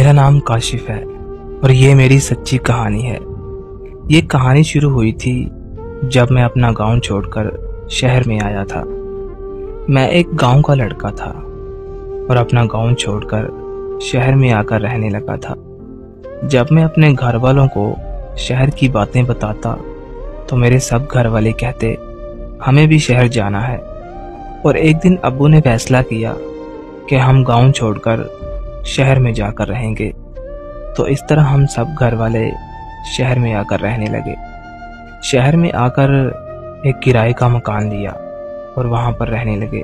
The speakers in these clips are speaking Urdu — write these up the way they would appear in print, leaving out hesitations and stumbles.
میرا نام کاشف ہے اور یہ میری سچی کہانی ہے۔ یہ کہانی شروع ہوئی تھی جب میں اپنا گاؤں چھوڑ کر شہر میں آیا تھا۔ میں ایک گاؤں کا لڑکا تھا اور اپنا گاؤں چھوڑ کر شہر میں آ کر رہنے لگا تھا۔ جب میں اپنے گھر والوں کو شہر کی باتیں بتاتا تو میرے سب گھر والے کہتے ہمیں بھی شہر جانا ہے، اور ایک دن ابو نے فیصلہ کیا کہ ہم گاؤں چھوڑ کر شہر میں جا کر رہیں گے۔ تو اس طرح ہم سب گھر والے شہر میں آ کر رہنے لگے۔ شہر میں آ کر ایک کرائے کا مکان لیا اور وہاں پر رہنے لگے۔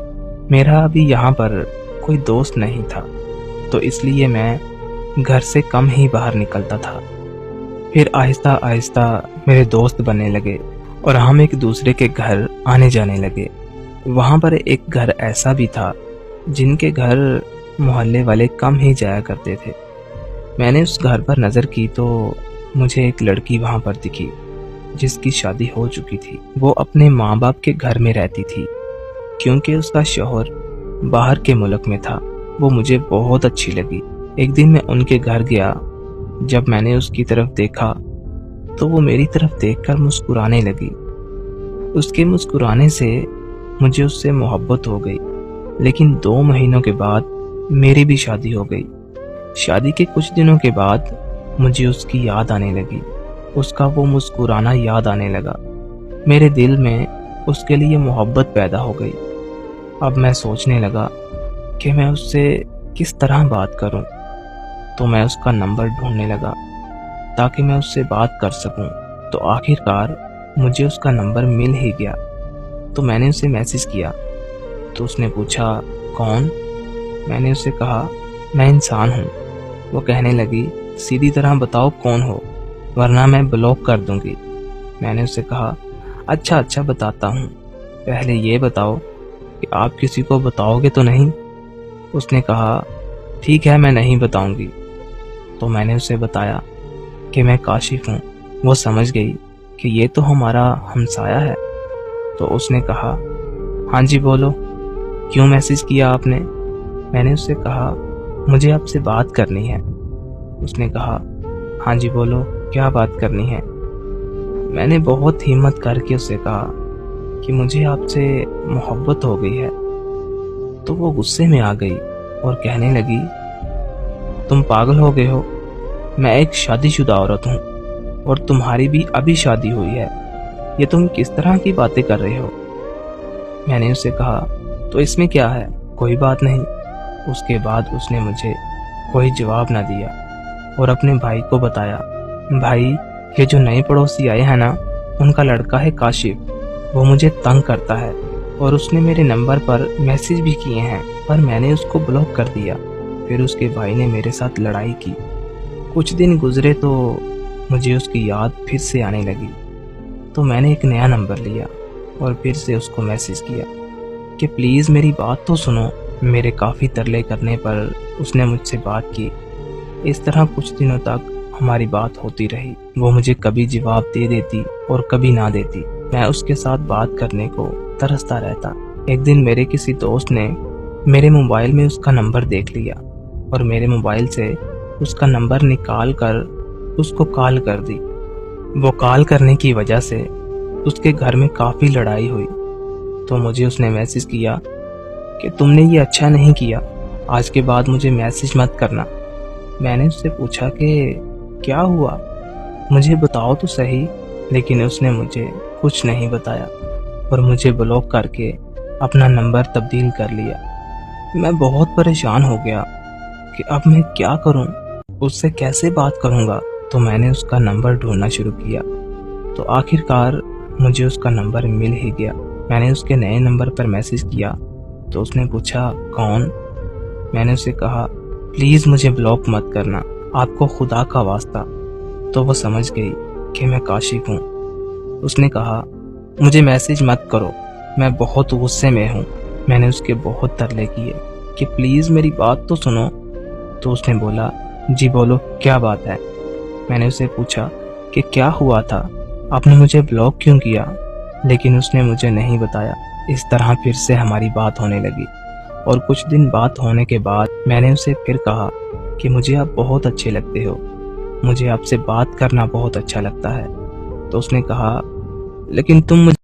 میرا ابھی یہاں پر کوئی دوست نہیں تھا، تو اس لیے میں گھر سے کم ہی باہر نکلتا تھا۔ پھر آہستہ آہستہ میرے دوست بننے لگے اور ہم ایک دوسرے کے گھر آنے جانے لگے۔ وہاں پر ایک گھر ایسا بھی تھا جن کے گھر محلے والے کم ہی جایا کرتے تھے۔ میں نے اس گھر پر نظر کی تو مجھے ایک لڑکی وہاں پر دکھی جس کی شادی ہو چکی تھی۔ وہ اپنے ماں باپ کے گھر میں رہتی تھی کیونکہ اس کا شوہر باہر کے ملک میں تھا۔ وہ مجھے بہت اچھی لگی۔ ایک دن میں ان کے گھر گیا۔ جب میں نے اس کی طرف دیکھا تو وہ میری طرف دیکھ کر مسکرانے لگی۔ اس کے مسکرانے سے مجھے اس سے محبت ہو گئی، لیکن 2 مہینوں کے بعد میری بھی شادی ہو گئی۔ شادی کے کچھ دنوں کے بعد مجھے اس کی یاد آنے لگی۔ اس کا وہ مسکرانا یاد آنے لگا۔ میرے دل میں اس کے لیے محبت پیدا ہو گئی۔ اب میں سوچنے لگا کہ میں اس سے کس طرح بات کروں، تو میں اس کا نمبر ڈھونڈنے لگا تاکہ میں اس سے بات کر سکوں۔ تو آخر کار مجھے اس کا نمبر مل ہی گیا۔ تو میں نے اسے میسج کیا تو اس نے پوچھا کون؟ میں نے اسے کہا میں انسان ہوں۔ وہ کہنے لگی سیدھی طرح بتاؤ کون ہو، ورنہ میں بلاک کر دوں گی۔ میں نے اسے کہا اچھا بتاتا ہوں، پہلے یہ بتاؤ کہ آپ کسی کو بتاؤ گے تو نہیں؟ اس نے کہا ٹھیک ہے میں نہیں بتاؤں گی۔ تو میں نے اسے بتایا کہ میں کاشف ہوں۔ وہ سمجھ گئی کہ یہ تو ہمارا ہمسایہ ہے۔ تو اس نے کہا ہاں جی بولو، کیوں میسج کیا آپ نے؟ میں نے اس سے کہا مجھے آپ سے بات کرنی ہے۔ اس نے کہا ہاں جی بولو، کیا بات کرنی ہے؟ میں نے بہت ہمت کر کے اسے کہا کہ مجھے آپ سے محبت ہو گئی ہے۔ تو وہ غصے میں آ گئی اور کہنے لگی تم پاگل ہو گئے ہو، میں ایک شادی شدہ عورت ہوں اور تمہاری بھی ابھی شادی ہوئی ہے، یہ تم کس طرح کی باتیں کر رہے ہو؟ میں نے اسے کہا تو اس میں کیا ہے، کوئی بات نہیں۔ اس کے بعد اس نے مجھے کوئی جواب نہ دیا اور اپنے بھائی کو بتایا بھائی یہ جو نئے پڑوسی آئے ہیں نا، ان کا لڑکا ہے کاشف، وہ مجھے تنگ کرتا ہے اور اس نے میرے نمبر پر میسج بھی کیے ہیں، پر میں نے اس کو بلاک کر دیا۔ پھر اس کے بھائی نے میرے ساتھ لڑائی کی۔ کچھ دن گزرے تو مجھے اس کی یاد پھر سے آنے لگی، تو میں نے ایک نیا نمبر لیا اور پھر سے اس کو میسج کیا کہ پلیز میری بات تو سنو۔ میرے کافی ترلے کرنے پر اس نے مجھ سے بات کی۔ اس طرح کچھ دنوں تک ہماری بات ہوتی رہی۔ وہ مجھے کبھی جواب دے دیتی اور کبھی نہ دیتی۔ میں اس کے ساتھ بات کرنے کو ترستا رہتا۔ ایک دن میرے کسی دوست نے میرے موبائل میں اس کا نمبر دیکھ لیا اور میرے موبائل سے اس کا نمبر نکال کر اس کو کال کر دی۔ وہ کال کرنے کی وجہ سے اس کے گھر میں کافی لڑائی ہوئی۔ تو مجھے اس نے میسج کیا کہ تم نے یہ اچھا نہیں کیا، آج کے بعد مجھے میسج مت کرنا۔ میں نے اس سے پوچھا کہ کیا ہوا، مجھے بتاؤ تو صحیح، لیکن اس نے مجھے کچھ نہیں بتایا اور مجھے بلاک کر کے اپنا نمبر تبدیل کر لیا۔ میں بہت پریشان ہو گیا کہ اب میں کیا کروں، اس سے کیسے بات کروں گا؟ تو میں نے اس کا نمبر ڈھونڈنا شروع کیا، تو آخر کار مجھے اس کا نمبر مل ہی گیا۔ میں نے اس کے نئے نمبر پر میسج کیا تو اس نے پوچھا کون؟ میں نے اسے کہا پلیز مجھے بلاک مت کرنا، آپ کو خدا کا واسطہ۔ تو وہ سمجھ گئی کہ میں کاشف ہوں۔ اس نے کہا مجھے میسج مت کرو، میں بہت غصے میں ہوں۔ میں نے اس کے بہت ترلے کیے کہ پلیز میری بات تو سنو۔ تو اس نے بولا جی بولو، کیا بات ہے؟ میں نے اسے پوچھا کہ کیا ہوا تھا، آپ نے مجھے بلاک کیوں کیا؟ لیکن اس نے مجھے نہیں بتایا۔ اس طرح پھر سے ہماری بات ہونے لگی اور کچھ دن بات ہونے کے بعد میں نے اسے پھر کہا کہ مجھے آپ بہت اچھے لگتے ہو، مجھے آپ سے بات کرنا بہت اچھا لگتا ہے۔ تو اس نے کہا، لیکن تم مجھے